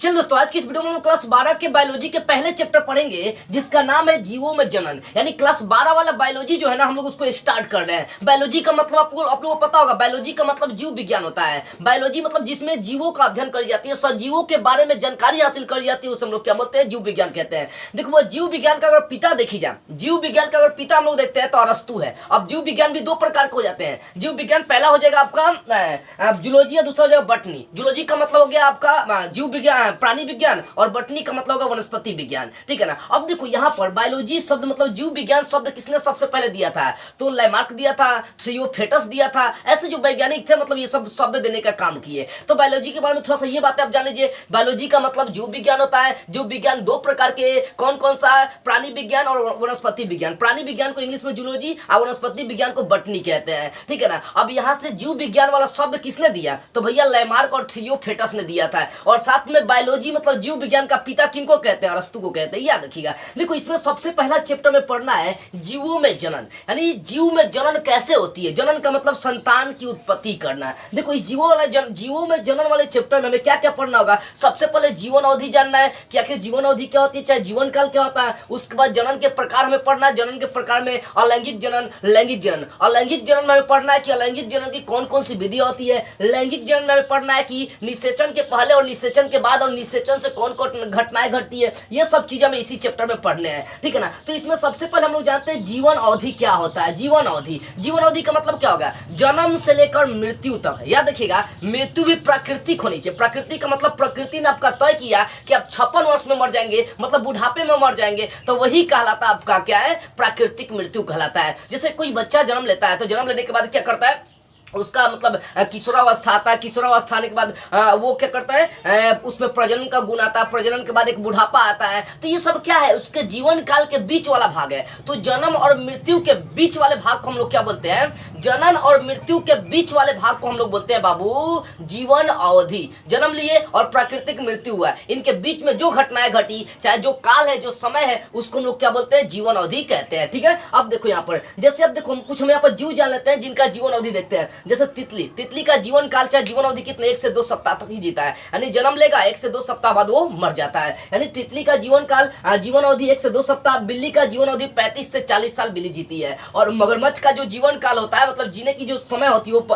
चल दोस्तों, आज की इस वीडियो में हम क्लास 12 के बायोलॉजी के पहले चैप्टर पढ़ेंगे जिसका नाम है जीवों में जनन। यानी क्लास 12 वाला बायोलॉजी जो है ना, हम लोग उसको स्टार्ट कर रहे हैं। बायोलॉजी का मतलब आप लोगों को पता होगा, बायोलॉजी का मतलब जीव विज्ञान होता है। बायोलॉजी मतलब जिसमें जीवों का अध्ययन करी जाती है, सजीवों के बारे में जानकारी हासिल करी जाती है, उसे हम लोग क्या बोलते हैं, जीव विज्ञान कहते हैं। देखो वो जीव विज्ञान का अगर पिता देखी जाए, जीव विज्ञान का अगर पिता हम लोग देखते हैं तो अरस्तु है। अब जीव विज्ञान भी दो प्रकार के हो जाते हैं। जीव विज्ञान पहला हो जाएगा आपका जूलॉजी, या दूसरा हो जाएगा बटनी। जूलॉजी का मतलब हो गया आपका जीव विज्ञान, प्राणी विज्ञान, और बटनी का मतलब होगा वनस्पति विज्ञान। ठीक है ना। अब देखो यहाँ पर बायोलॉजी शब्द मतलब जीव विज्ञान शब्द किसने सबसे पहले दिया था? तो लैमार्क दिया था, थ्रियोफेटस दिया था। ऐसे जो वैज्ञानिक थे मतलब ये सब शब्द देने का काम किए। तो बायोलॉजी के बारे में थोड़ा सा ये बातें आप जान लीजिए। बायोलॉजी का मतलब जीव विज्ञान होता है। जीव विज्ञान दो प्रकार के, कौन कौन सा? प्राणी विज्ञान और वनस्पति विज्ञान। प्राणी विज्ञान को इंग्लिश में जूलॉजी और वनस्पति विज्ञान को बटनी कहते हैं। ठीक है ना। अब यहाँ से जीव विज्ञान वाला शब्द किसने दिया? तो भैया लैमार्क और थ्रियोफेटस ने दिया था। और साथ में बायोलॉजी मतलब जीव विज्ञान का पिता किनको कहते हैं? अरस्तु को कहते हैं। याद रखिएगा। देखो इसमें सबसे पहला चैप्टर में पढ़ना है जीवों में जनन। यानी जीव में जनन कैसे होती है। जनन का मतलब संतान की उत्पत्ति करना। देखो इस जीवों में जनन वाले चैप्टर में हमें क्या क्या पढ़ना होगा? सबसे पहले जीवन अवधि जानना है कि आखिर जीवन अवधि क्या होती है, चाहे जीवन काल क्या होता है। उसके बाद जनन के प्रकार हमें पढ़ना है। जनन के प्रकार में अलैंगिक जनन, लैंगिक जनन। अलैंगिक जनन में हमें पढ़ना है कि अलैंगिक जनन की कौन कौन सी विधि होती है। लैंगिक जनन में हमें पढ़ना है कि निषेचन के पहले और निषेचन के बाद और निषेचन से कौन कौन घटनाएं घटती है। ये सब चीजें हमें इसी चैप्टर में पढ़ने हैं। ठीक है ना। तो इसमें सबसे पहले हम लोग जानते हैं जीवन अवधि क्या होता है। जीवन अवधि, जीवन अवधि का मतलब क्या होगा? जन्म से लेकर मृत्यु तक। याद रखिएगा, मृत्यु भी प्राकृतिक होनी चाहिए। प्राकृतिक का मतलब प्रकृति ने आपका तय किया कि आप 56 वर्ष में मर जाएंगे, मतलब बुढ़ापे में मर जाएंगे, तो वही कहलाता है आपका क्या है? प्राकृतिक मृत्यु कहलाता है। जैसे कोई बच्चा जन्म लेता है तो जन्म लेने के बाद क्या करता है? उसका मतलब किशोरावस्था आता है। किशोरावस्था आने के बाद वो क्या करता है? उसमें प्रजनन का गुण आता है। प्रजनन के बाद एक बुढ़ापा आता है। तो ये सब क्या है? उसके जीवन काल के बीच वाला भाग है। तो जन्म और मृत्यु के बीच वाले भाग को हम लोग क्या बोलते हैं? जनन और मृत्यु के बीच वाले भाग को हम लोग बोलते हैं बाबू जीवन अवधि। जन्म लिए और प्राकृतिक मृत्यु हुआ, इनके बीच में जो घटनाएं घटी, चाहे जो काल है, जो समय है, उसको हम लोग क्या बोलते हैं? जीवन अवधि कहते हैं। ठीक है। अब देखो यहाँ पर, जैसे अब देखो कुछ हम यहाँ पर जीव जान लेते हैं जिनका जीवन अवधि देखते हैं। जैसे तितली, तितली का जीवन काल चाहे जीवन अवधि कितने 1 से 2 सप्ताह तक ही जीता है। यानी जन्म लेगा, 1 से 2 सप्ताह बाद वो मर जाता है। यानी तितली का जीवन काल, जीवन अवधि 1 से 2 सप्ताह। बिल्ली का जीवन अवधि 35 से 40 साल बिल्ली जीती है। और मगरमच्छ का जो जीवन काल होता है, मतलब जीने की जो समय होती है, वो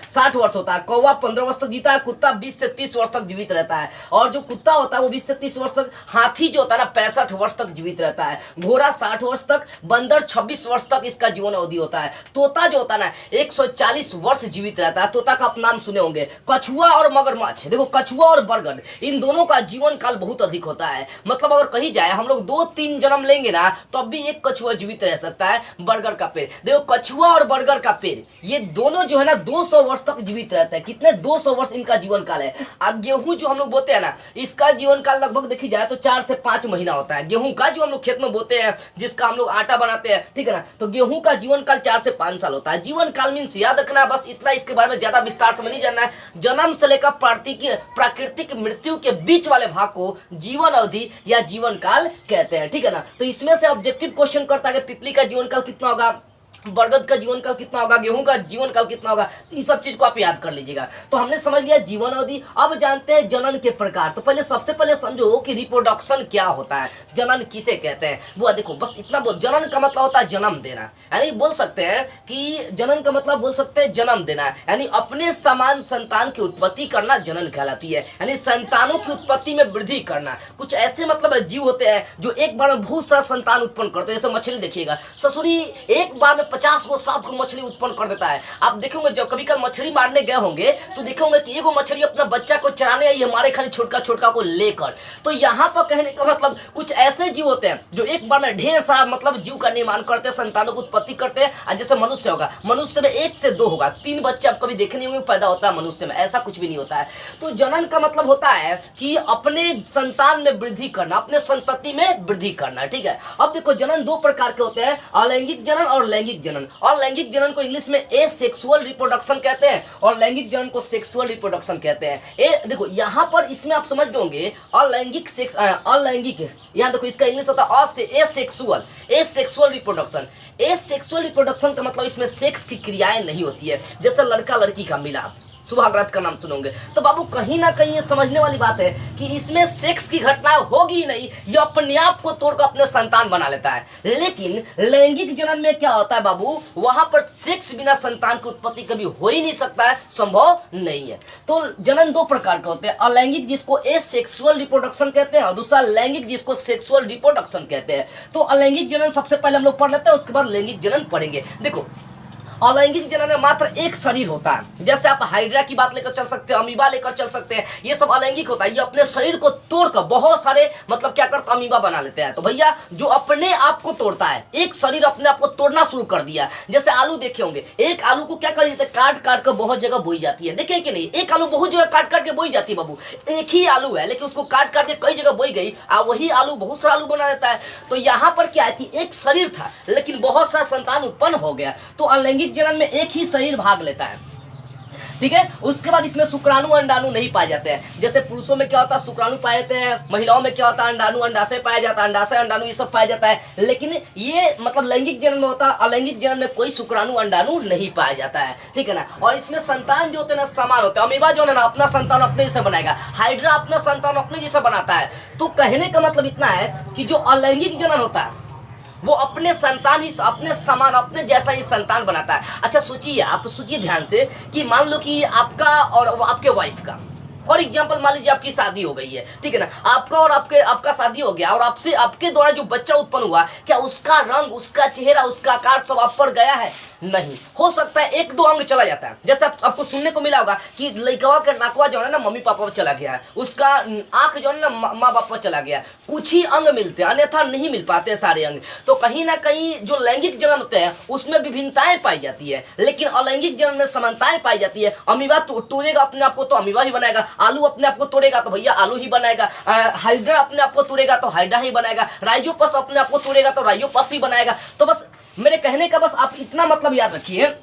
60 वर्ष होता है। कौवा 15 वर्ष तक जीता है। कुत्ता 20 से 30 वर्ष तक जीवित रहता है। और जो कुत्ता होता है वो 20 से 30 वर्ष तक। हाथी जो होता है ना 65 वर्ष तक जीवित रहता है। घोड़ा 60 वर्ष तक। बंदर 26 वर्ष तक इसका जीवन अवधि होता है। तोता जो होता है ना 140 वर्ष जीवित रहता है। तोता का आप नाम सुने होंगे। कछुआ और मगरमच्छ, देखो कछुआ और बरगद, इन दोनों का जीवन काल बहुत अधिक होता है। मतलब अगर कही जाए हम लोग 2-3 जन्म लेंगे ना तब भी एक कछुआ जीवित रह सकता है। बरगद का पेड़, देखो कछुआ और बरगद का पेड़, ये दोनों जो है ना 200 वर्ष तक जीवित रहते हैं। कितने? 200 वर्ष इनका जीवन काल है। अब गेहूं जो हम लोग बोते हैं ना, इसका जीवन काल लगभग देखी जाए तो 4 से 5 महीना होता है। गेहूं का जो हम लोग खेत में बोते हैं, जिसका हम लोग आटा बनाते हैं, ठीक है ना, तो गेहूं का जीवन काल 4 से 5 साल होता है। जीवन काल मीन्स याद रखना, बस इतना, इसके बारे में ज्यादा विस्तार से नहीं जानना है। जन्म से लेकर प्राकृतिक मृत्यु के बीच वाले भाग को जीवन अवधि या जीवन काल कहते हैं। ठीक है ना। तो इसमें से ऑब्जेक्टिव क्वेश्चन करता है कि तितली का जीवन काल कितना होगा, बरगद का जीवन काल कितना होगा, गेहूं का जीवन काल कितना होगा। ये सब चीज को आप याद कर लीजिएगा। तो हमने समझ लिया जीवन अवधि। अब जानते हैं जनन के प्रकार। तो पहले सबसे पहले समझो कि रिप्रोडक्शन क्या होता है, जनन किसे कहते हैं। वो देखो बस इतना बोल, जनन का मतलब होता है जन्म देना। यानी बोल सकते हैं कि जनन का मतलब बोल सकते हैं जन्म देना, यानी अपने समान संतान की उत्पत्ति करना जनन कहलाती है। यानी संतानों की उत्पत्ति में वृद्धि करना। कुछ ऐसे मतलब जीव होते हैं जो एक बार में बहुत सारा संतान उत्पन्न करते हैं। जैसे मछली देखिएगा, ससुरी एक बार में 50 को 7 को मछली उत्पन्न कर देता है। आप देखेंगे जब कभी कल मछली मारने गए होंगे तो देखेंगे कि एगो मछली अपना बच्चा को चराने आई, हमारे खाली छोटका छोटका को लेकर। तो यहाँ पर कहने का मतलब कुछ ऐसे जीव होते हैं जो एक बार में ढेर सारा मतलब जीव का निर्माण करते हैं, संतानों की उत्पत्ति करते हैं। जैसे मनुष्य होगा, मनुष्य में 1 से 2 होगा, 3 बच्चे आप कभी देखे नहीं होंगे पैदा होता है मनुष्य में, ऐसा कुछ भी नहीं होता है। तो जनन का मतलब होता है कि अपने संतान में वृद्धि करना, अपने संतति में वृद्धि करना। ठीक है। अब देखो जनन 2 प्रकार के होते हैं, अलैंगिक जनन और लैंगिक जनन। और लैंगिक जनन को इंग्लिश में एसेक्सुअल रिप्रोडक्शन कहते हैं और लैंगिक जनन को सेक्सुअल रिप्रोडक्शन कहते हैं। देखो यहाँ पर इसमें आप समझ होंगे अलैंगिक सेक्स, अलैंगिक, यहाँ देखो इसका इंग्लिश होता है asexual, asexual reproduction. Asexual reproduction का मतलब इसमें सेक्स की क्रियाएं नहीं होती है, जैसे लड़का लड़की का मिलाप। सुहागरात का नाम सुनोगे। तो बाबू कहीं ना कहीं ये समझने वाली बात है कि इसमें सेक्स की घटनाएं होगी ही नहीं, ये अपने आप को तोड़कर अपने संतान बना लेता है। लेकिन लैंगिक जनन में क्या होता है बाबू, वहां पर सेक्स बिना संतान की उत्पत्ति कभी हो ही नहीं सकता है, संभव नहीं है। तो जनन दो प्रकार के होते हैं, अलैंगिक जिसको एसेक्सुअल रिप्रोडक्शन कहते हैं और दूसरा लैंगिक जिसको सेक्सुअल रिप्रोडक्शन कहते हैं। तो अलैंगिक जनन सबसे पहले हम लोग पढ़ लेते हैं, उसके बाद लैंगिक जनन पढ़ेंगे। देखो अलैंगिक जनन में मात्र एक शरीर होता है, जैसे आप हाइड्रा की बात लेकर चल सकते हैं, अमीबा लेकर चल सकते हैं, ये सब अलैंगिक होता है। ये अपने शरीर को तोड़कर बहुत सारे मतलब क्या करता है, अमीबा बना लेते हैं। तो भैया जो अपने आप को तोड़ता है, एक शरीर अपने आप को तोड़ना शुरू कर दिया। जैसे आलू देखे होंगे, एक आलू को क्या कर देते हैं, काट काट कर बहुत जगह बोई जाती है, देखे कि नहीं, एक आलू बहुत जगह काट काट के बोई जाती है बाबू। एक ही आलू है लेकिन उसको काट काट के कई जगह बोई गई और वही आलू बहुत सारा आलू बना देता है। तो यहाँ पर क्या है कि एक शरीर था लेकिन बहुत सा संतान उत्पन्न हो गया। तो अलैंगिक जनन में एक ही शरीर भाग लेता है, ठीक है। उसके बाद इसमें शुक्राणु अंडाणु नहीं पाए जाते हैं। जैसे पुरुषों में क्या होता है, शुक्राणु पाए जाते हैं, महिलाओं में क्या होता है, अंडाणु अंडाशय पाया जाता है, अंडाशय अंडाणु ये सब पाया जाता है। लेकिन ये मतलब लैंगिक जनन में होता है, अलैंगिक जनन में कोई शुक्राणु अंडाणु नहीं पाया जाता है, ठीक है ना। और इसमें संतान जो होते हैं ना समान होते हैं। अमीबा जो है ना अपना संतान अपने जैसे बनाएगा, हाइड्रा अपना संतान अपने जैसा बनाता है। तो कहने का मतलब इतना है कि जो अलैंगिक जनन होता है वो अपने संतान ही अपने समान अपने जैसा ही संतान बनाता है। अच्छा सोचिए, आप सोचिए ध्यान से कि मान लो कि आपका और आपके वाइफ का फॉर एग्जाम्पल मान लीजिए आपकी शादी हो गई है, ठीक है ना, आपका और आपका शादी हो गया और आपसे आपके द्वारा जो बच्चा उत्पन्न हुआ, क्या उसका रंग, उसका चेहरा, उसका आकार सब आप पर गया है? नहीं। हो सकता है एक दो अंग चला जाता है। जैसे आपको सुनने को मिला होगा कि लड़कवा का नाकवा जो है ना मम्मी पापा पर चला गया है, उसका आंख जो है ना माँ बाप पर चला गया, कुछ ही अंग मिलते हैं, अन्यथा नहीं मिल पाते सारे अंग। तो कहीं ना कहीं जो लैंगिक जनन होते हैं उसमें विभिन्नताएं पाई जाती है, लेकिन अलैंगिक जनन में समानताएं पाई जाती है। अमीबा तोड़ेगा अपने आप को तो अमीबा ही बनाएगा, आलू अपने आप को तोड़ेगा तो भैया आलू ही बनाएगा, हाइड्रा अपने आप को तोड़ेगा तो हाइड्रा ही बनाएगा, राइजोपस अपने आप को तोड़ेगा तो राइजोपस ही बनाएगा। तो बस मेरे कहने का बस आप इतना मतलब याद रखिए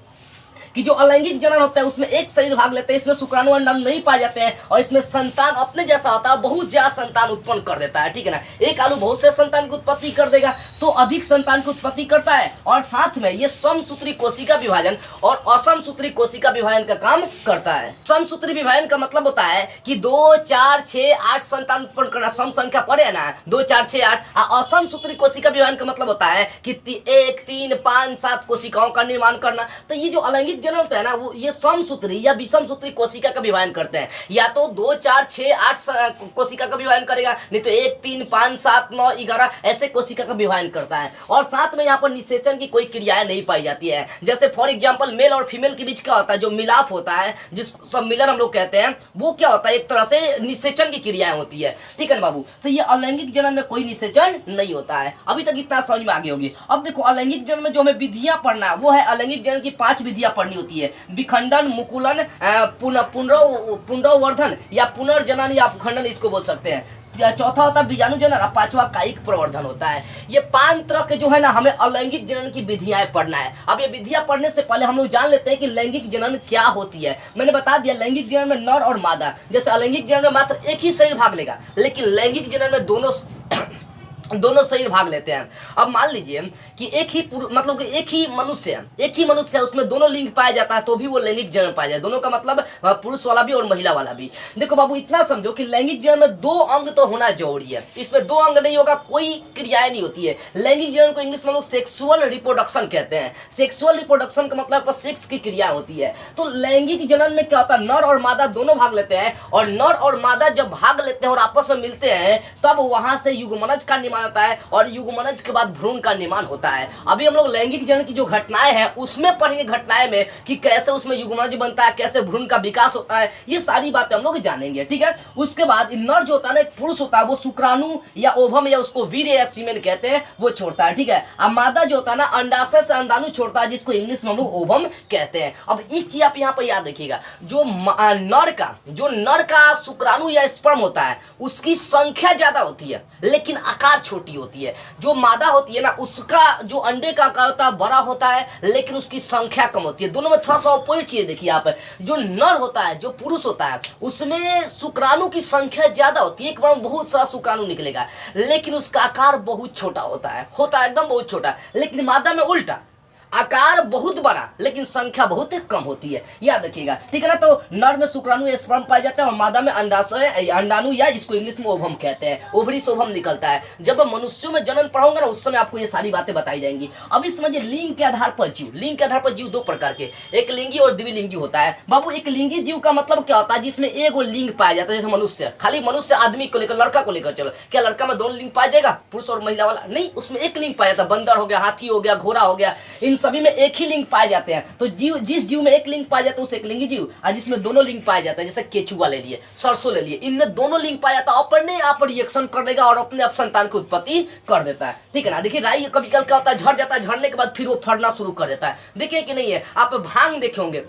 कि जो अलैंगिक जनन होता है उसमें एक शरीर भाग लेते हैं, इसमें शुक्राणु अंडाणु नहीं पाए जाते हैं और इसमें संतान अपने जैसा होता है, बहुत ज्यादा संतान उत्पन्न कर देता है, ठीक है ना। एक आलू बहुत से संतान की उत्पत्ति कर देगा तो अधिक संतान की उत्पत्ति करता है और साथ में ये समसूत्री कोशिका विभाजन और असमसूत्री कोशिका विभाजन का काम करता है। समसूत्री विभाजन का मतलब होता है कि 2, 4, 6, 8 संतान उत्पन्न करना, सम संख्या पड़े है ना 2, 4, 6, 8। असमसूत्री कोशिका विभाजन का मतलब होता है कि 1, 3, 5, 7 कोशिकाओं का निर्माण करना। तो ये जो अलैंगिक जनन होता है ना वो ये समसूत्री या विषमसूत्री कोशिका का विभाजन करते हैं, या तो 2, 4, 6, 8 कोशिका का विभाजन करेगा, नहीं तो 1, 3, 5, 7, 9, 11 ऐसे कोशिका का विभाजन करता है। और साथ में यहाँ पर निषेचन की कोई क्रियाएं नहीं पाई जाती है। जैसे फॉर एग्जाम्पल मेल और फीमेल के बीच क्या होता है, जो मिलाप होता है, जिस सम्मिलन हम लोग कहते हैं, वो क्या होता है, एक तरह से निषेचन की क्रियाएं होती है, ठीक है ना बाबू। तो ये अलैंगिक जनन में कोई निषेचन नहीं होता है। अभी तक इतना समझ में आगे होगी। अब देखो अलैंगिक जनन में जो हमें विधियां पढ़ना है वो है अलैंगिक जनन की 5 विधियां पढ़नी होती है। विखंडन, मुकुलन, पुनर्वर्धन या पुनर्जनन या अपखंडन इसको बोल सकते हैं। चौथा होता है बीजाणु जनन और 5वां कायिक प्रवर्धन होता है। ये 5 तरह के जो है ना हमें अलैंगिक जनन की विधियां पढ़ना है। अब ये विधियां पढ़ने से पहले हम लोग जान लेते हैं कि लैंगिक जनन क्या होती है। मैंने बता दिया लैंगिक जनन में नर और मादा, जैसे अलैंगिक जनन में मात्र एक ही शरीर भाग लेगा, लेकिन लैंगिक जनन में दोनों शरीर भाग लेते हैं। अब मान लीजिए कि एक ही मनुष्य है, उसमें दोनों लिंग पाया जाता है तो भी वो लैंगिक जनन पाया जाए। दोनों का मतलब पुरुष वाला भी और महिला वाला भी। देखो बाबू इतना समझो कि लैंगिक जनन में 2 अंग तो होना जरूरी है। इसमें 2 अंग नहीं होगा कोई क्रियाएं नहीं होती है। लैंगिक जनन को इंग्लिश में लोग सेक्सुअल रिप्रोडक्शन कहते हैं। सेक्सुअल रिप्रोडक्शन का मतलब सेक्स की क्रिया होती है। तो लैंगिक जनन में क्या होता है, नर और मादा दोनों भाग लेते हैं और नर और मादा जब भाग लेते हैं और आपस में मिलते हैं तब वहां से युग्मनज का निर्माण होता है और युग्मनज के बाद भ्रूण का निर्माण होता है। अभी हम लोग लैंगिक जनन की जो घटनाएं हैं उसमें पढ़ेंगे, घटनाएं में कि कैसे उसमें युग्मनज बनता है, कैसे भ्रूण का विकास होता है, ये सारी बातें हम लोग जानेंगे, ठीक है। उसके बाद नर जो होता है ना, एक पुरुष होता है, वो शुक्राणु या ओवम या उसको वीर्य या सीमेन कहते हैं, वो छोड़ता है, ठीक है। अब मादा जो होता है ना अंडाशय से अंडाणु छोड़ता है, जिसको इंग्लिश में हम लोग ओवम कहते हैं। अब एक चीज आप यहाँ पर याद रखिएगा, जो नर का शुक्राणु या स्पर्म होता है उसकी संख्या ज्यादा होती है लेकिन आकार छोटी होती है। जो मादा होती है ना उसका जो अंडे का आकार होता है बड़ा होता है लेकिन उसकी संख्या कम होती है। दोनों में थोड़ा सा अपोजिट चीज देखिए आप। जो नर होता है, जो पुरुष होता है, उसमें शुक्राणु की संख्या ज्यादा होती है, एक बार में बहुत सारा शुक्राणु निकलेगा लेकिन उसका आकार बहुत छोटा होता है एकदम बहुत छोटा। लेकिन मादा में उल्टा, आकार बहुत बड़ा लेकिन संख्या बहुत कम होती है, याद रखिएगा, ठीक है ना। तो नर में शुक्राणु स्पर्म पाया जाता है और मादा में अंडाणु या इसको इंग्लिश में ओवम कहते हैं, ओवरी से ओवम निकलता है। जब मनुष्यों में जन्म पढ़ाऊंगा ना उस समय आपको ये सारी बातें बताई जाएंगी। अभी समझिए लिंग के आधार पर जीव, लिंग के आधार पर जीव दो प्रकार के, एक लिंगी और द्विलिंगी होता है। बाबू एक लिंगी जीव का मतलब क्या होता है, जिसमें एगो लिंग पाया जाता है, जैसे मनुष्य, खाली मनुष्य आदमी को लेकर, लड़का को लेकर चलो, क्या लड़का में दोनों लिंग पाया जाएगा, पुरुष और महिला वाला? नहीं, उसमें एक लिंग पाया जाता है। बंदर हो गया, हाथी हो गया, घोड़ा हो गया, इन सभी में एक ही लिंग पाए जाते हैं। तो जीव, जिस जीव में एक लिंग पाया जाता है उसे एक लिंगी जीव, और जिसमें दोनों लिंग पाया जाता है, जैसे केचुआ ले लिए, सरसों ले लिए, इनमें दोनों लिंग पाया जाता है, अपने आप रिएक्शन कर लेगा और अपने आप संतान की उत्पत्ति कर देता है, ठीक है ना। देखिए राई कभी कल क्या होता है, झड़ जाता है, झड़ने के बाद फिर वो फड़ना शुरू कर देता है, देखिए कि नहीं है। आप भांग देखे होंगे,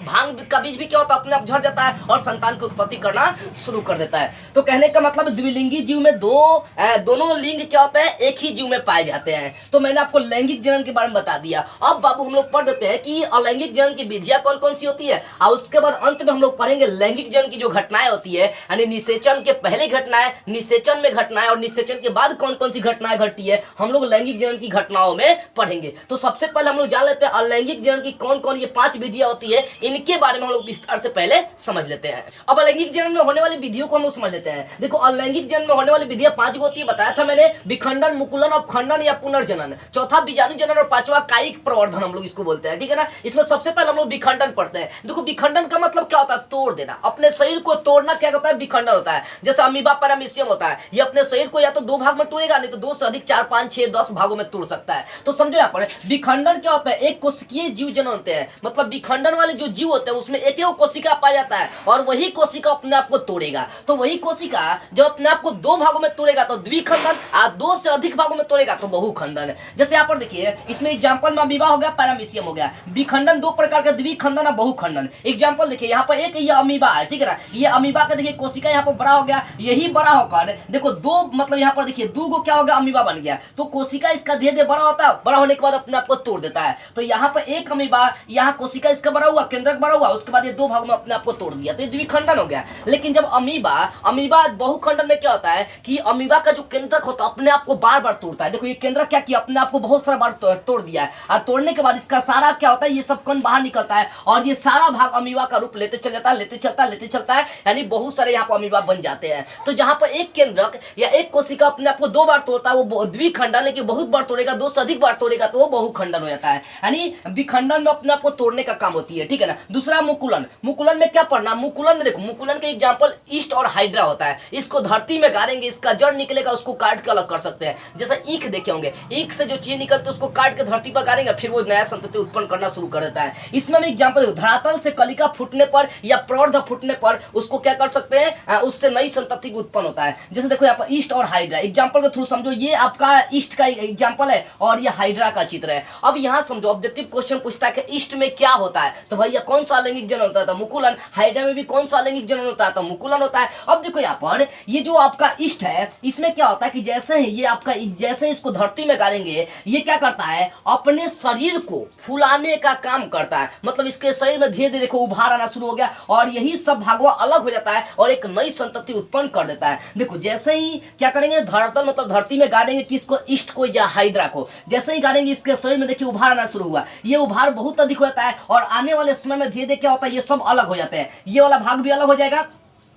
भांग का बीज भी क्या होता है, अपने आप झड़ जाता है और संतान की उत्पत्ति करना शुरू कर देता है। तो कहने का मतलब द्विलिंगी जीव में दोनों लिंग क्या होते हैं, एक ही जीव में पाए जाते हैं। तो मैंने आपको लैंगिक जनन के बारे में बता दिया। अब बाबू हम लोग पढ़ देते हैं कि अलैंगिक जनन की विधियां कौन कौन सी होती है, और उसके बाद अंत में हम लोग पढ़ेंगे लैंगिक जनन की जो घटनाएं होती है, यानी निषेचन के पहले घटनाएं, निषेचन में घटनाएं और निषेचन के बाद कौन कौन सी घटनाएं घटती है, हम लोग लैंगिक जनन की घटनाओं में पढ़ेंगे। तो सबसे पहले हम लोग जान लेते हैं अलैंगिक जनन की कौन कौन ये 5 विधियां होती है, इनके बारे में हम लोग विस्तार से पहले समझ लेते हैं। अब अलैंगिक जनन में होने वाली विधियों को हम लोग समझ लेते हैं। देखो अलैंगिक जनन में होने वाली विधियां 5 होती है, बताया था मैंने, विखंडन, मुकुलन, अपखंडन या पुनर्जनन, चौथा बीजाणु जनन और पांचवा कायिक प्रवर्धन हम लोग इसको बोलते हैं, ठीक है ना। इसमें सबसे पहले हम लोग विखंडन पढ़ते हैं। देखो विखंडन का मतलब क्या होता है, तोड़ देना, अपने शरीर को तोड़ना क्या होता है, विखंडन होता है। जैसे अमीबा पैरामीशियम होता है, ये अपने शरीर को या तो 2 भाग में तोड़ेगा, नहीं तो 2 से अधिक 4, 5, 6, 10 भागों में तोड़ सकता है। तो समझो यहाँ पर विखंडन क्या होता है, एक कोशिकीय जीव जन होते हैं, मतलब विखंडन वाले जो जीव होते हैं उसमें एक कोशिका पाया जाता है और वही कोशिका अपने आप को तोड़ेगा। तो वही कोशिका जब अपने आप को 2 भागों में तोड़ेगा तो द्विखंडन, और 2 से अधिक भागों में तोड़ेगा तो बहुखंडन। जैसे यहाँ पर देखिए, इसमें एग्जांपल में अमीबा हो गया, पैरामीशियम हो गया। विखंडन 2 प्रकार का, द्विखंडन और बहुखंडन। एग्जांपल देखिए यहाँ पर, एक ये अमीबा है, ठीक है ना, ये अमीबा का देखिए कोशिका यहाँ पर बड़ा हो गया, यही बड़ा होकर देखो 2, मतलब यहाँ पर देखिए 2 को क्या हो गया, अमीबा बन गया। तो कोशिका इसका धीरे धीरे बड़ा होता है, बड़ा होने के बाद अपने आप को तोड़ देता है। तो यहाँ पर एक अमीबा, यहाँ कोशिका इसका बड़ा हुआ, केंद्रक बड़ा हुआ, उसके बाद ये 2 भागों में अपने आप को तोड़ दिया, तो ये द्विखंडन हो गया। लेकिन जब अमीबा बहुखंडन में क्या होता है कि अमीबा का जो केंद्रक होता है अपने आप को बार बार तोड़ता है। देखो ये केंद्रक क्या किया, अपने आप को बहुत सारा बार तोड़ दिया है, और तोड़ने के बाद इसका सारा क्या होता है, ये सब कण बाहर निकलता है और ये सारा भाग अमीबा का रूप लेते चल जाता है, लेते चलता है, यानी बहुत सारे यहाँ पर अमीबा बन जाते हैं। तो जहां पर एक केंद्रक या एक कोशिका अपने आप को 2 बार तोड़ता है वो द्विखंडन, लेकिन बहुत बार तोड़ेगा, 2 से अधिक बार तोड़ेगा तो वो बहुखंडन हो जाता है, यानी विखंडन में अपने आप को तोड़ने का काम होती है, ठीक है ना। दूसरा मुकुलन, मुकुलन में क्या पढ़ना, मुकुलन में देखो, मुकुलन का एग्जांपल ईस्ट और हाइड्रा होता है। इसको धरती में गाड़ेंगे, इसका जड़ निकलेगा, उसको काट के अलग कर सकते हैं। जैसे ईख देखे होंगे, ईख से जो चीज निकलती है उसको काट के धरती पर गाड़ेंगे, फिर वो नया संतति उत्पन्न करना शुरू कर देता है। इसमें भी एग्जांपल, धरातल से कलिका फूटने पर या प्रौढ़ फूटने पर उसको क्या कर सकते हैं, उससे नई संतति उत्पन्न होता है। जैसे देखो यहाँ पर ईस्ट और हाइड्रा, एग्जांपल के थ्रू समझो, ये आपका ईस्ट का एग्जांपल है और ये हाइड्रा का चित्र है। अब यहाँ समझो ऑब्जेक्टिव क्वेश्चन पूछता है कि ईस्ट में क्या होता है, तो भैया कौन सा लैंगिक जनन होता है, तो मुकुलन। हाइड्रा में भी कौन सा लैंगिक जनन होता है, तो मुकुलन होता है। अब देखो यहाँ पर ये जो आपका ईस्ट है, इसमें क्या होता है कि जैसे ही ये आपका, जैसे इसको धरती में गाड़ेंगे, ये क्या करता है, अपने शरीर को फुलाने का काम करता है। मतलब इसके शरीर में धीरे धीरे देखो उभार आना शुरू हो गया और यही सब भागवा अलग हो जाता है और एक नई संतति उत्पन्न कर देता है। देखो जैसे ही क्या करेंगे, धरातल मतलब धरती में गाड़ेंगे किसको, ईस्ट को या हाइड्रा को, जैसे ही गाड़ेंगे इसके शरीर में देखिए उभार आना शुरू हुआ, ये उभार बहुत अधिक होता है और आने वाले समय में धीरे धीरे क्या होता है, ये सब अलग हो जाते हैं, ये वाला भाग भी अलग हो जाएगा,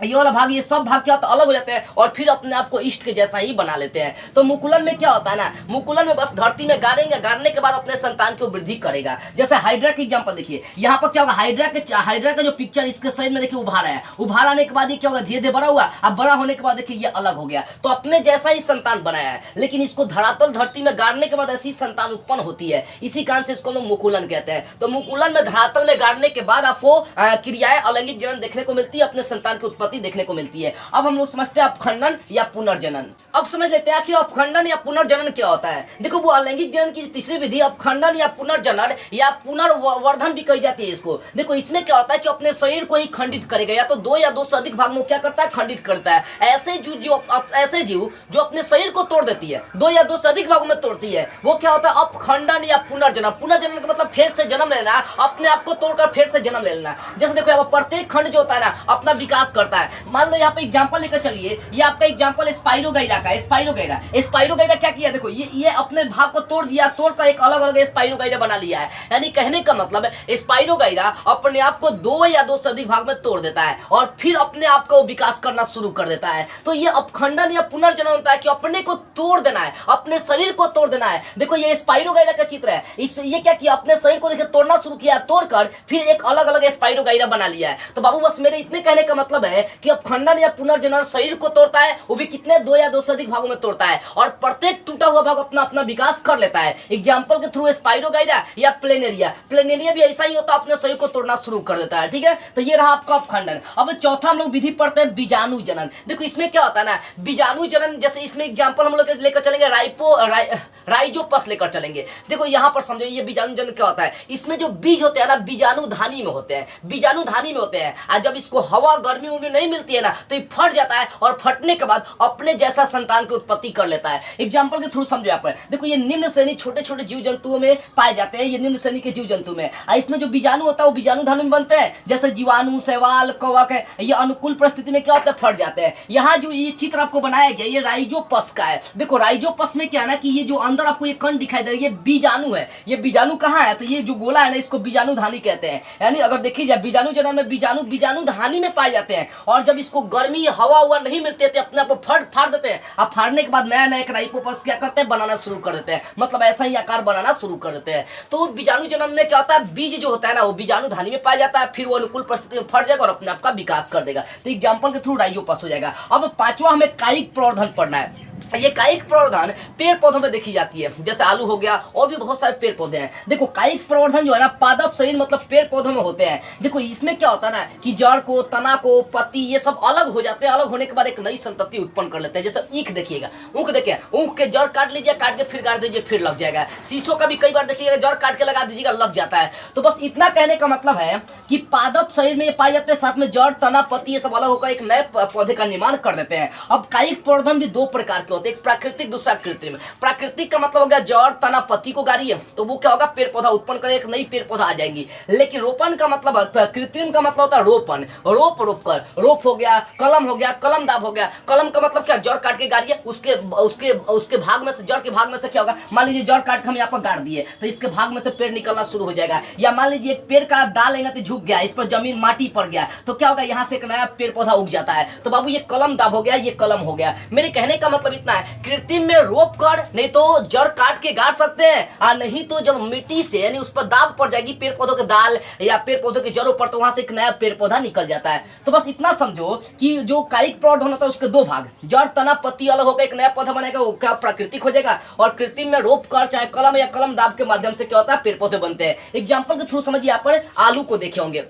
ये वाला भाग, ये सब भाग क्या होता है, अलग हो जाते हैं और फिर अपने आप को ईस्ट के जैसा ही बना लेते हैं। तो मुकुलन में क्या होता है ना, मुकुलन में बस धरती में गाड़ेंगे, गाड़ने के बाद अपने संतान की वृद्धि करेगा। जैसे हाइड्रा की एग्जांपल देखिए, यहाँ पर क्या होगा, हाइड्रा का जो पिक्चर इसके शरीर में देखिए उभार आया, उभार आने के बाद ये क्या होगा, धीरे धीरे बड़ा हुआ, अब बड़ा होने के बाद देखिए ये अलग हो गया, तो अपने जैसा ही संतान बनाया है। लेकिन इसको धरातल धरती में गाड़ने के बाद ऐसी संतान उत्पन्न होती है, इसी कारण से इसको लोग मुकुलन कहते हैं। तो मुकुलन में धरातल में गाड़ने के बाद आपको क्रियाएं अलैंगिक जनन देखने को मिलती है, अपने संतान की उत्पत्ति देखने को मिलती है। अब हम लोग समझते हैं अपखंडन या पुनर्जनन। अब समझ लेते हैं आखिर अपखंडन या पुनर्जनन क्या होता है। देखो वो अलैंगिक जनन की तीसरी विधि अपखंडन या पुनर्जनन या पुनर्वर्धन भी कही जाती है इसको। देखो इसमें क्या होता है कि अपने शरीर को ही खंडित करेगा, या तो 2 या 2 से अधिक भाग में क्या करता है, खंडित करता है। ऐसे जीव जो अपने शरीर को तोड़ देती है, 2 या 2 से अधिक भागों में तोड़ती है, वो क्या होता है, अपखंडन या पुनर्जनन। पुनर्जनन का मतलब फिर से जन्म लेना, अपने आप को तोड़कर फिर से जन्म ले लेना। जैसे देखो यहाँ प्रत्येक खंड जो होता है ना अपना विकास करता है। मान लो यहाँ पे एग्जांपल लेकर चलिए, ये आपका एग्जांपल स्पाइरोगाइरा का स्पाइरोगाइरा। स्पाइरोगाइरा क्या किया, देखो ये अपने भाग को तोड़ दिया, तोड़कर एक अलग अलग स्पाइरोगाइरा बना लिया है। यानी कहने का मतलब स्पाइरोगाइरा अपने आप को दो या दो से अधिक भाग में तोड़ देता है और फिर अपने आप को विकास करना शुरू कर देता है। तो ये अपखंडन या पुनर्जनन होता है कि अपने को तोड़ देना है, अपने शरीर को तोड़ देना है। देखो ये स्पाइरोगाइरा का चित्र है, ये क्या किया, अपने शरीर को देखिए तोड़ना शुरू किया, तोड़कर फिर एक अलग अलग स्पाइरोगाइरा बना लिया है। तो बाबू बस मेरे इतने कहने का मतलब है कि अपखंडन या पुनर्जनन शरीर को तोड़ता है, वो भी कितने दो या दो से अधिक भागों में तोड़ता है और प्रत्येक टूटा हुआ भाग अपना अपना विकास कर लेता है। एग्जाम्पल के थ्रू स्पाइरोगाइरा या प्लेनेरिया भी ऐसा ही होता है, अपने शरीर को तोड़ना शुरू कर देता है। ठीक है, तो ये रहा आपका अपखंडन। अब चौथा हम लोग विधि पढ़ते हैं बीजाणु जनन। देखो इसमें क्या होता है ना, बीजाणु जनन, जैसे इसमें एग्जाम्पल हम लोग लेकर चलेंगे राइजोपस लेकर चलेंगे। देखो यहाँ पर समझो ये बीजाणु जनन क्या होता है, इसमें जो बीज होते हैं ना बीजाणु धानी में होते हैं, बीजाणु धानी में होते हैं और जब इसको हवा गर्मी उर्मी नहीं मिलती है ना तो ये फट जाता है और फटने के बाद अपने जैसा संतान की उत्पत्ति कर लेता है। एग्जाम्पल के थ्रू समझो यहाँ पर, देखो ये निम्न श्रेणी छोटे छोटे जीव जंतुओं में पाए जाते हैं, ये निम्न श्रेणी के जीव जंतु में। इसमें जो बीजाणु होता है वो बीजाणु धानी में बनते हैं, जैसे जीवाणु, शैवाल, कवक है, ये अनुकूल परिस्थिति में क्या होता है, फट जाते हैं। यहाँ जो ये चित्र आपको बनाया गया ये राइजोपस का है। देखो राइजोपस में क्या है ना कि ये जो अंदर आपको ये कण दिखाई दे रहा है ये बीजाणु है। ये बीजाणु कहाँ है, तो ये जो गोला है ना इसको बीजाणु धानी कहते हैं। यानी अगर देखी जाए बीजाणु जनन में बीजाणु धानी में पाए जाते हैं और जब इसको गर्मी हवा हुआ नहीं मिलती है तो अपने आप को फाड़ देते हैं। अब फाड़ने के बाद नया नया राइजोपस क्या करते हैं, बनाना शुरू कर देते हैं, मतलब ऐसा ही आकार बनाना शुरू कर देते हैं। तो बीजाणु जनन में क्या होता है, बीज जो होता है ना वो बीजाणु धानी में पाया जाता है, फिर वो अनुकूल परिस्थिति में फट जाएगा और अपने आप का विकास कर देगा। तो एग्जाम्पल के थ्रू राइजोपस हो जाएगा। अब पांचवा हमें कायिक प्रवर्धन पढ़ना है। ये कायिक प्रवर्धन पेड़ पौधों में देखी जाती है, जैसे आलू हो गया और भी बहुत सारे पेड़ पौधे हैं। देखो कायिक प्रवर्धन जो है ना पादप शरीर मतलब पेड़ पौधों में होते हैं। देखो इसमें क्या होता है ना कि जड़ को, तना को, पत्ती ये सब अलग हो जाते हैं, अलग होने के बाद एक नई संतति उत्पन्न कर लेते हैं। जैसे ईख देखिएगा, ऊख देखिए, ऊख के जड़ काट लीजिए, काट के फिर गाड़ दीजिए, फिर लग जाएगा। शीशों का भी कई बार देखिएगा जड़ काट के लगा दीजिएगा, लग जाता है। तो बस इतना कहने का मतलब है कि पादप शरीर में ये पाए जाते हैं, साथ में जड़, तना, पत्ती ये सब अलग होकर एक नए पौधे का निर्माण कर देते हैं। अब कायिक प्रवर्धन भी दो प्रकार के होते हैं, एक प्राकृतिक दूसरा कृत्रिम। प्राकृतिक का मतलब हो गया जड़, तना, पत्ती को गाड़िए तो वो क्या होगा, पेड़ पौधा उत्पन्न करे, एक नई पेड़ पौधा आ जाएंगी। लेकिन रोपण का मतलब, कृत्रिम का मतलब होता है रोपण, रोप हो गया, कलम हो गया, कलम दाब हो गया। कलम का मतलब क्या, जड़ काट के गाड़िए, उसके भाग में से, जड़ के भाग में से क्या होगा, मान लीजिए जड़ काट के हम यहाँ पर गाड़ दिए तो इसके भाग में से पेड़ निकलना शुरू हो जाएगा। या मान लीजिए एक पेड़ का डाल लेंगे तो झुक गया, इस पर जमीन माटी पड़ गया तो क्या होगा, यहाँ से एक नया पेड़ पौधा उग जाता है। तो बाबू ये कलम दाब हो गया, ये कलम हो गया। मेरे कहने का मतलब इतना है, कृत्रिम में रोप कर नहीं तो जड़ काट के गाड़ सकते हैं और नहीं तो जब मिट्टी से यानी उस पर दाब पड़ जाएगी पेड़ पौधों के दाल या पेड़ पौधों के जड़ों पर तो वहां से एक नया पेड़ पौधा निकल जाता है। तो बस इतना समझो कि जो कायिक प्रवर्धन होता है उसके दो भाग, जड़, तना, पत्ती अलग होकर एक नया पौधा बनेगा, वो क्या प्राकृतिक हो जाएगा। और कृत्रिम में रोप कर चाहे कलम या कलम दाब के माध्यम से क्या होता है, पेड़ पौधे बनते हैं। एग्जाम्पल के थ्रू समझिए, यहाँ पर आलू को देखे होंगे।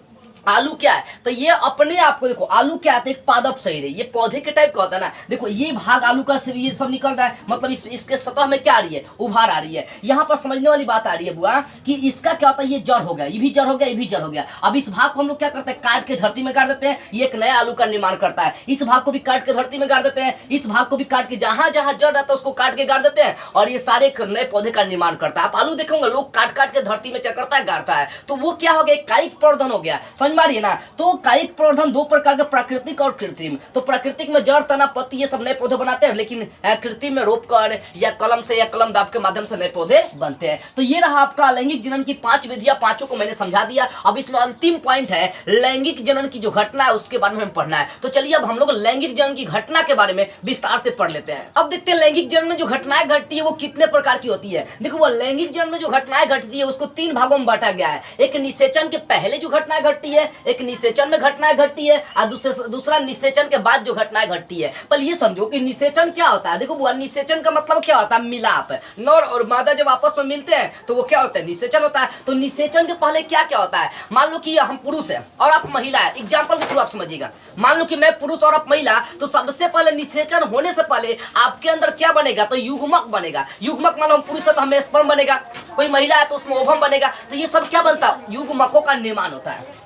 आलू क्या है, तो ये अपने आप को देखो, आलू क्या है, एक पादप शरीर है, ये पौधे के टाइप का होता है ना। देखो ये भाग आलू का ये सब निकल रहा है, मतलब इसके सतह में क्या आ रही है, उभार आ रही है। यहाँ पर समझने वाली बात आ रही है बुआ कि इसका क्या होता है, ये जड़ हो गया, ये भी जड़ हो गया, ये भी जड़ हो गया। अब इस भाग को हम लोग क्या करते हैं, काट के धरती में गाड़ देते हैं, ये एक नया आलू का निर्माण करता है। इस भाग को भी काट के धरती में गाड़ देते हैं, इस भाग को भी काट के जहां जहां जड़ रहता है उसको काट के गाड़ देते हैं और ये सारे एक नए पौधे का निर्माण करता है। आप आलू देखोगे लोग काट काट के धरती में क्या करता है, गाड़ता है। तो वो क्या हो गया, कायिक प्रवर्धन हो गया। समझ मारिए ना। तो कायिक प्रवर्धन दो प्रकार के, प्राकृतिक और कृत्रिम। तो प्राकृतिक में जड़, तना, पत्ती ये सब नए पौधे बनाते हैं, लेकिन कृत्रिम में रोप कर या कलम से या कलम दाब के माध्यम से नए पौधे बनते हैं। तो ये रहा आपका लैंगिक जनन की 5 विधियां, पांचों को मैंने समझा दिया। अब इसमें अंतिम पॉइंट है लैंगिक जनन की जो घटना है उसके बारे में हमें पढ़ना है। तो चलिए अब हम लोग लैंगिक जनन की घटना के बारे में विस्तार से पढ़ लेते हैं। अब देखते हैं लैंगिक जनन में जो घटनाएं घटती है वो कितने प्रकार की होती है। देखो वो लैंगिक जनन में जो घटनाएं घटती है उसको 3 भागों में बांटा गया है। एक निषेचन के पहले जो घटनाएं घटती है, एक निषेचन में घटनाएं घटती है और दूसरा निषेचन के बाद जो घटनाएं घटती है। पर ये समझो कि निषेचन क्या होता है। देखो बुआ, निषेचन का मतलब क्या होता है, मिलाप। नर और मादा जब आपस में मिलते हैं तो वो क्या होता है, निषेचन होता है। तो निषेचन के पहले क्या क्या होता है, मान लो कि हम पुरुष है और आप महिला है। एग्जाम्पल के थ्रू आप समझिएगा, मान लो कि मैं पुरुष और आप महिला, तो सबसे पहले निषेचन होने से पहले आपके अंदर क्या बनेगा, तो युग्मक बनेगा। युग्मक मान लो हम पुरुष है तो हमें स्पर्म बनेगा, कोई महिला है तो उसमें ओवम बनेगा। तो ये सब क्या बनता है, युग्मकों का निर्माण होता है।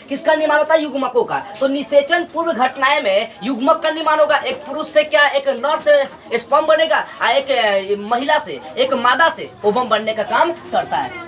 किसका निर्माण होता है, युग्मकों का। तो निषेचन पूर्व घटनाएं में युग्मक का निर्माण होगा। एक पुरुष से क्या, एक नर से स्पर्म बनेगा और एक महिला से, एक मादा से ओवम बनने का काम करता है।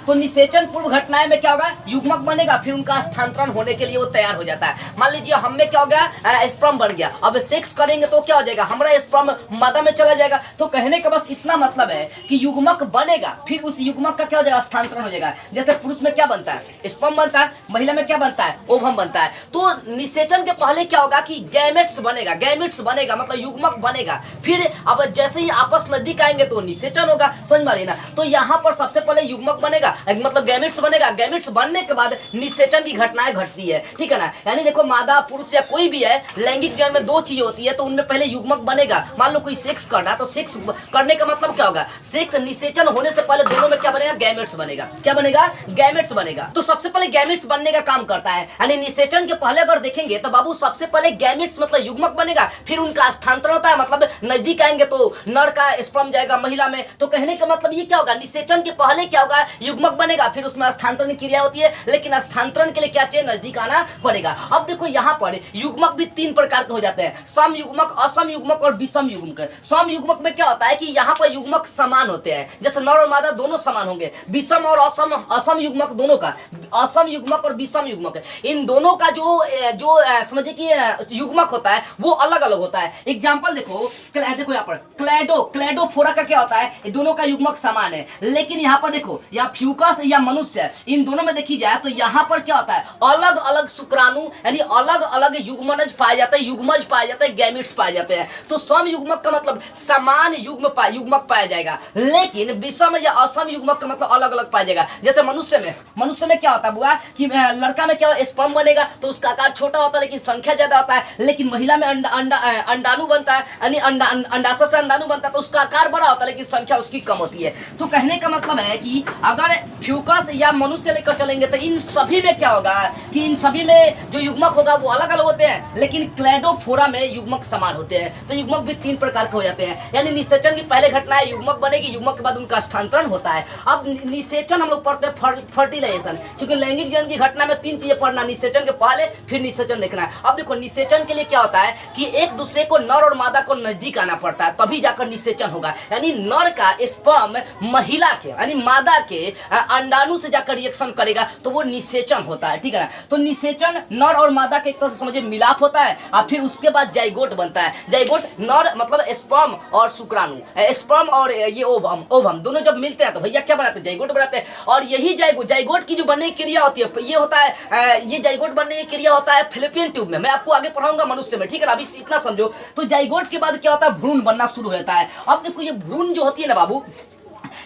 तो निषेचन पूर्व घटनाएं में क्या होगा, युग्मक बनेगा, फिर उनका स्थानांतरण होने के लिए वो तैयार हो जाता है। मान लीजिए हम में क्या हो गया, स्पर्म बन गया, अब सेक्स करेंगे तो क्या हो जाएगा, हमारा स्पर्म मादा में चला जाएगा। तो कहने का बस इतना मतलब है कि युग्मक बनेगा, फिर उस युग्मक का क्या हो जाएगा, स्थानांतरण हो जाएगा। जैसे पुरुष में क्या बनता है, स्पर्म बनता है, महिला में क्या बनता है, ओवम बनता है। तो निषेचन के पहले क्या होगा कि गैमेट्स बनेगा, गैमेट्स बनेगा मतलब युग्मक बनेगा, फिर अब जैसे ही आपस नजदीक आएंगे तो निषेचन होगा, समझ में ना। तो यहाँ पर सबसे पहले युग्मक बनेगा मतलब गैमेट्स बनेगा, गैमेट्स बनने के बाद निषेचन की घटनाएं घटती है, ठीक है ना। यानी देखो मादा पुरुष या कोई भी है, लैंगिक जीवन में दो चीज होती है, तो उनमें पहले युग्मक बनेगा। मान लो कोई सेक्स कर रहा है तो सेक्स करने का मतलब क्या होगा, सेक्स निषेचन होने से पहले दोनों में क्या बनेगा, गैमेट्स बनेगा। क्या बनेगा, गैमेट्स बनेगा। तो सबसे पहले गैमेट्स बनने का काम करता है। यानी निषेचन के पहले अगर देखेंगे तो बाबू सबसे पहले गैमेट्स मतलब युग्मक बनेगा, फिर उनका स्थानांतरण होता है, मतलब नजदीक आएंगे तो नर का स्पर्म जाएगा महिला में। तो कहने का मतलब ये क्या होगा, निषेचन के पहले क्या होगा, युग्मक बनेगा, फिर उसमें स्थानांतरण की क्रिया होती है, लेकिन स्थानांतरण के लिए क्या चाहिए, नजदीक आना पड़ेगा। अब देखो यहाँ पर युग्मक भी तीन प्रकार के हो जाते हैं, सम युग्मक, असम युग्मक और विषम युग्मक। सम युग्मक में क्या होता है कि यहाँ पर युग्मक समान होते हैं, जैसे नर और मादा दोनों समान होंगे। विषम और असम युग्मक दोनों का, असम युग्मक और विषम युग्मक, इन दोनों का जो समझिए कि युग्मक होता है वो अलग अलग होता है। एग्जाम्पल देखो, देखो यहाँ पर क्लेडोफोरा का क्या होता है, दोनों का युग्मक समान है, लेकिन यहाँ पर देखो, यहाँ फ्यूकस या मनुष्य, इन दोनों में देखी जाए तो यहाँ पर क्या होता है, अलग अलग शुक्राणु यानी अलग अलग युग्मनज पाए जाते हैं, युग्मज पाए जाते हैं, गैमेट्स पाए जाते हैं। तो सम युग्मक का मतलब समान युग्मक पाया जाएगा, लेकिन विषम या असम युग्मक का मतलब अलग अलग पाया जाएगा। जैसे मनुष्य में क्या होता है बुआ कि लड़का में क्या स्पर्म बनेगा तो उसका आकार छोटा होता है लेकिन संख्या ज्यादा होता है, लेकिन महिला में अंडाणु बनता है, यानी अंडाशय से अंडाणु बनता है तो उसका आकार बड़ा होता है लेकिन संख्या उसकी कम होती है। तो कहने का मतलब है कि अगर फ्यूकस या मनुष्य लेकर चलेंगे तो इन सभी में क्या होगा कि इन सभी में जो युग्मक होगा वो अलग अलग होते हैं, लेकिन क्लेडोफोरा में युग्मक समान होते हैं। तो युग्मक भी तीन प्रकार के हो जाते हैं। यानी निषेचन की पहले घटना है युग्मक बनेगी, युग्मक के बाद उनका स्थानांतरण होता है। अब निषेचन हम लोग पढ़ते हैं फर्टिलाइजेशन, क्योंकि लैंगिक जीवन की घटना में तीन चीजें पढ़ना, निषेचन के पहले फिर निषेचन देखना है। अब देखो निषेचन के लिए क्या होता है कि एक दूसरे को, नर और मादा को नजदीक आना पड़ता है, तभी जाकर निषेचन होगा। यानी नर का स्पर्म महिला के यानी मादा के अंडाणु से जाकर रिएक्शन करेगा तो वो निषेचन होता है, ठीक है ना। तो निषेचन नर और मादा के एक तरह से समझिए मिलाप होता है, और फिर उसके बाद जाइगोट बनता है। जाइगोट नर मतलब स्पर्म और शुक्राणु, स्पर्म और ये ओवम दोनों जब मिलते हैं तो भैया क्या बनाते हैं, जाइगोट बनाते हैं। और यही जाइगोट की जो बनने की क्रिया होती है, ये होता है ये जाइगोट बनने की क्रिया होता है फिलिपियन ट्यूब में। मैं आपको आगे पढ़ाऊंगा मनुष्य में, ठीक है ना। अभी इतना समझो। तो जाइगोट के बाद क्या होता है, भ्रूण बनना शुरू होता है। अब देखो ये भ्रूण जो होती है ना बाबू,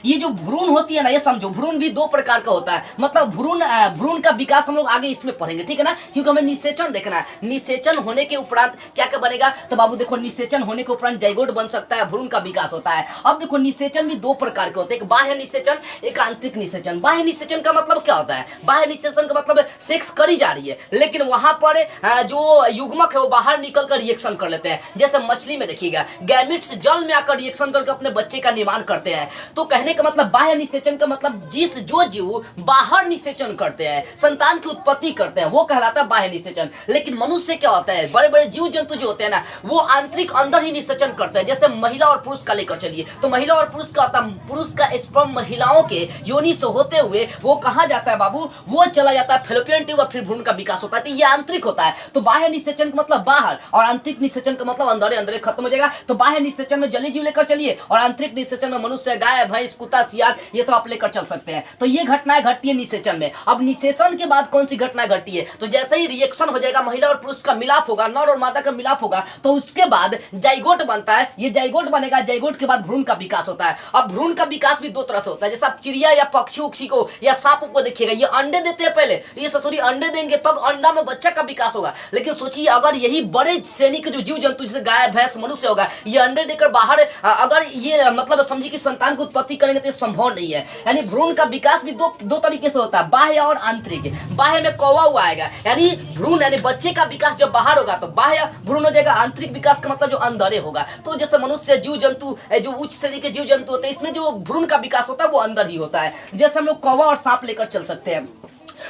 ये जो भ्रूण होती है ना, ये समझो भ्रूण भी दो प्रकार का होता है। मतलब भ्रूण का विकास हम लोग आगे इसमें पढ़ेंगे, ठीक है ना, क्योंकि हमें निषेचन देखना है। निषेचन होने के उपरांत क्या क्या बनेगा, तो बाबू देखो निषेचन होने के उपरांत जाइगोट बन सकता है, भ्रूण का विकास होता है। अब देखो निषेचन भी दो प्रकार के होते हैं, एक बाह्य निषेचन, एक आंतरिक निषेचन। बाह्य निषेचन का मतलब क्या होता है, बाह्य निषेचन का मतलब सेक्स करी जा रही है लेकिन वहां पर जो युग्मक है वो बाहर निकल कर रिएक्शन कर लेते हैं। जैसे मछली में देखिएगा, गैमेट्स जल में आकर रिएक्शन करके अपने बच्चे का निर्माण करते हैं। तो कहने का मतलब बाह्य निषेचन का मतलब जो जीव बाहर निषेचन करते हैं, संतान की उत्पत्ति करते हैं, वो कहलाता है बाह्य निषेचन। लेकिन मनुष्य क्या होता है, बड़े बड़े जीव जंतु जो होते हैं ना, वो आंतरिक अंदर ही निषेचन करते हैं। जैसे महिला और पुरुष का लेकर चलिए, तो महिला और पुरुष का होता है, पुरुष का स्पर्म महिलाओं के योनि से होते हुए वो कहा जाता है बाबू, वो चला जाता है फेलोपियन ट्यूब, फिर भ्रूण का विकास होता है। तो ये आंतरिक होता है। तो बाह्य निषेचन का मतलब बाहर, और आंतरिक निषेचन का मतलब अंदर अंदर खत्म हो जाएगा। तो बाह्य निषेचन में जलीय जीव लेकर चलिए, और आंतरिक निषेचन में मनुष्य, गाय, भैंस, कुत्ता, सियार, ये सब आप लेकर चल सकते हैं। तो ये घटनाएं घटती है निषेचन में। अब निषेचन के बाद कौन सी घटना घटती है, तो जैसे ही रिएक्शन हो जाएगा, महिला और पुरुष का मिलाप होगा, नर और मादा का मिलाप होगा, तो उसके बाद जाइगोट बनता है। ये जाइगोट बनेगा, जाइगोट के बाद भ्रूण का विकास होता है। अब भ्रूण का विकास भी दो तरह से होता है। जैसे आप चिड़िया या पक्षी उक्षी को या सांप को देखिएगा, ये अंडे देते हैं पहले, ये ससुरी अंडे देंगे तब अंडा में बच्चा का विकास होगा। लेकिन सोचिए अगर यही बड़े श्रेणी के जो जीव जंतु जैसे गाय, भैंस, मनुष्य होगा, ये अंडे देकर बाहर अगर ये मतलब समझिए कि संतान की उत्पत्ति करेंगे तो संभव नहीं है। यानी भ्रूण का विकास भी दो तरीके से होता है, बाह्य और आंतरिक। बाह्य में कौवा हुआ आएगा, यानी भ्रूण यानी बच्चे का विकास जब बाहर होगा तो बाह्य भ्रूण हो जाएगा। आंतरिक विकास का मतलब जो अंदर होगा। तो जैसे मनुष्य, जीव जंतु, जो उच्च श्रेणी के जीव जंतु होते हैं, इसमें जो भ्रूण का विकास होता है वो अंदर ही होता है। जैसे हम लोग कौवा और सांप लेकर चल सकते हैं।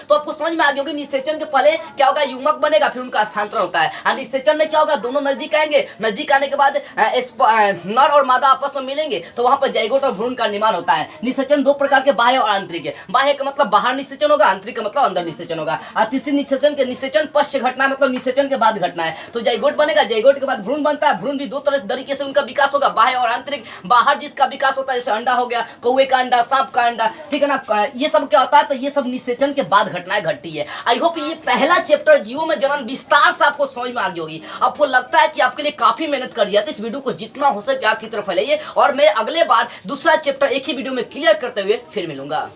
तो आपको समझ में आ गया होगा निषेचन के पहले क्या होगा, युग्मक बनेगा, फिर उनका स्थानांतरण होता है। और निषेचन में क्या होगा, दोनों नजदीक आएंगे, नजदीक आने के बाद नर और मादा आपस में मिलेंगे तो वहां पर जाइगोट और भ्रूण का निर्माण होता है। निषेचन दो प्रकार के, बाह्य और आंतरिक है। बाह्य का मतलब बाहर निषेचन होगा, आंतरिक का मतलब अंदर निषेचन होगा। और तीसरी निषेचन के निषेचन पश्च घटना मतलब निषेचन के बाद घटना है। तो जाइगोट बनेगा, जाइगोट के बाद भ्रूण बनता है, भ्रूण भी दो तरीके से उनका विकास होगा, बाह्य और आंतरिक। बाहर जिसका विकास होता है जैसे अंडा हो गया, कौवे का अंडा, सांप का अंडा, ठीक है ना, ये सब क्या होता है, तो ये सब निषेचन के बाद घटनाएं घटती है। आई होप ये पहला चैप्टर जीवों में जनन विस्तार से आपको समझ में आ गई होगी। आपको लगता है कि आपके लिए काफी मेहनत कर दिया, तो इस वीडियो को जितना हो सके आपकी तरफ फैलाइए और मैं अगले बार दूसरा चैप्टर एक ही वीडियो में क्लियर करते हुए फिर मिलूंगा।